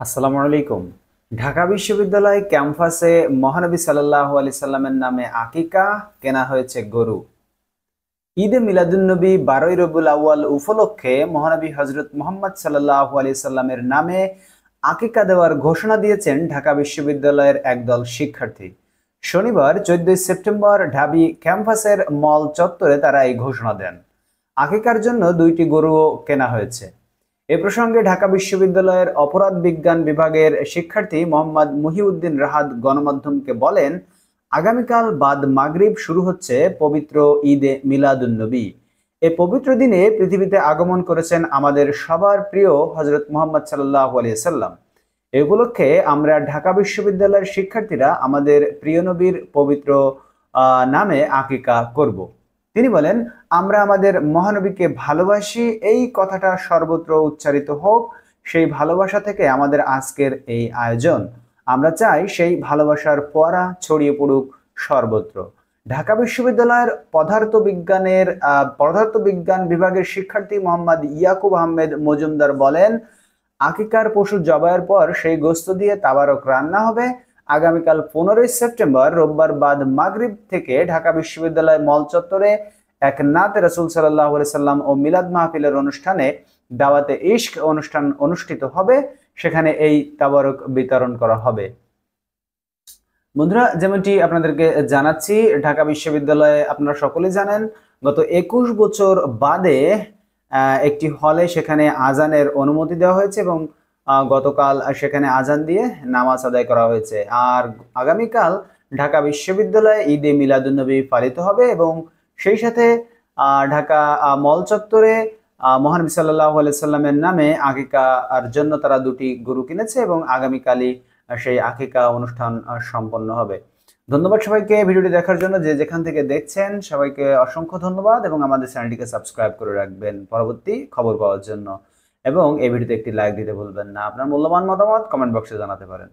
আসসালামু আলাইকুম। ঢাকা বিশ্ববিদ্যালয় ক্যাম্পাসে মহানবী সাল্লাল্লাহু আলাইহি সাল্লামের নামে আকিকা কেনা হয়েছে গরু। ঈদে মিলাদুন্নবী 12ই রবিউল আউয়াল উপলক্ষে মহানবী হযরত মুহাম্মদ সাল্লাল্লাহু আলাইহি সাল্লামের নামে আকিকা দেওয়ার ঘোষণা দিয়েছেন ঢাকা বিশ্ববিদ্যালয়ের একদল শিক্ষার্থী। শনিবার 14 সেপ্টেম্বর ঢাবি ক্যাম্পাসের মল চত্বরে তারা এই ঘোষণা দেন। আকিকার জন্য 2টি গরুও কেনা হয়েছে। এ প্রসঙ্গে ঢাকা বিশ্ববিদ্যালয়ের অপরাধ বিজ্ঞান বিভাগের শিক্ষার্থী মোহাম্মদ মুহিউদ্দিন রাহাত গণমাধ্যমকে বলেন, আগামীকাল বাদ মাগরিব শুরু হচ্ছে পবিত্র ঈদে মিলাদুন্নবী। এই পবিত্র দিনে পৃথিবীতে আগমন করেছেন আমাদের সবার প্রিয় হযরত মুহাম্মদ সাল্লাল্লাহু আলাইহি সাল্লাম। এই উপলক্ষে আমরা ঢাকা বিশ্ববিদ্যালয়ের শিক্ষার্থীরা আমাদের প্রিয় নবীর পবিত্র নামে আকিকা করব। তিনি বলেন, আমরা আমাদের মহানবীকে ভালোবাসি, এই কথাটা সর্বত্র উচ্চারিত হোক। সেই ভালোবাসা থেকে আমাদের আজকের এই আয়োজন। আমরা চাই সেই ভালোবাসার পরা ছড়িয়ে পড়ুক সর্বত্র। ঢাকা বিশ্ববিদ্যালয়ের পদার্থবিজ্ঞান বিভাগের শিক্ষার্থী মোহাম্মদ ইয়াকুব আহমেদ মজুমদার বলেন, আকিকার পশু জবাইয়ের পর সেই গোশত দিয়ে তাবারক রান্না হবে। আগামীকাল 15ই সেপ্টেম্বর রোববার বাদ মাগরিব থেকে ঢাকা বিশ্ববিদ্যালয় মল চত্বরে এক নাতে রাসূল সাল্লাল্লাহু আলাইহি সাল্লাম ও মিলাদ মাহফিলের অনুষ্ঠানে দাওয়াতে ইশক অনুষ্ঠান অনুষ্ঠিত হবে। সেখানে এই তাবারক বিতরণ করা হবে। বন্ধুরা, যেমনটি আপনাদেরকে জানাচ্ছি, ঢাকা বিশ্ববিদ্যালয়ে আপনারা সকলেই জানেন গত 21 বছর বাদে একটি হলে সেখানে আজানের অনুমতি দেওয়া হয়েছে এবং গতকাল সেখানে আজান দিয়ে নামাজ আদায় করা হয়েছে। আর আগামীকাল ঢাকা বিশ্ববিদ্যালয়ে ঈদে মিলাদুন্নবী পালিত হবে এবং সেই সাথে ঢাকা মল চত্বরে মহানবী সাল্লাল্লাহু আলাইহি সাল্লামের নামে আকিকার জন্য তারা 2টি গরু কিনেছে এবং আগামীকালই সেই আকিকা অনুষ্ঠান সম্পন্ন হবে। ধন্যবাদ সবাইকে ভিডিওটি দেখার জন্য। যে যেখান থেকে দেখছেন সবাইকে অসংখ্য ধন্যবাদ এবং আমাদের চ্যানেলটিকে সাবস্ক্রাইব করে রাখবেন পরবর্তী খবর পাওয়ার জন্য। এবং এই ভিডিওতে একটি লাইক দিতে ভুলবেন না। আপনার মূল্যবান মতামত কমেন্ট বক্সে জানাতে পারেন।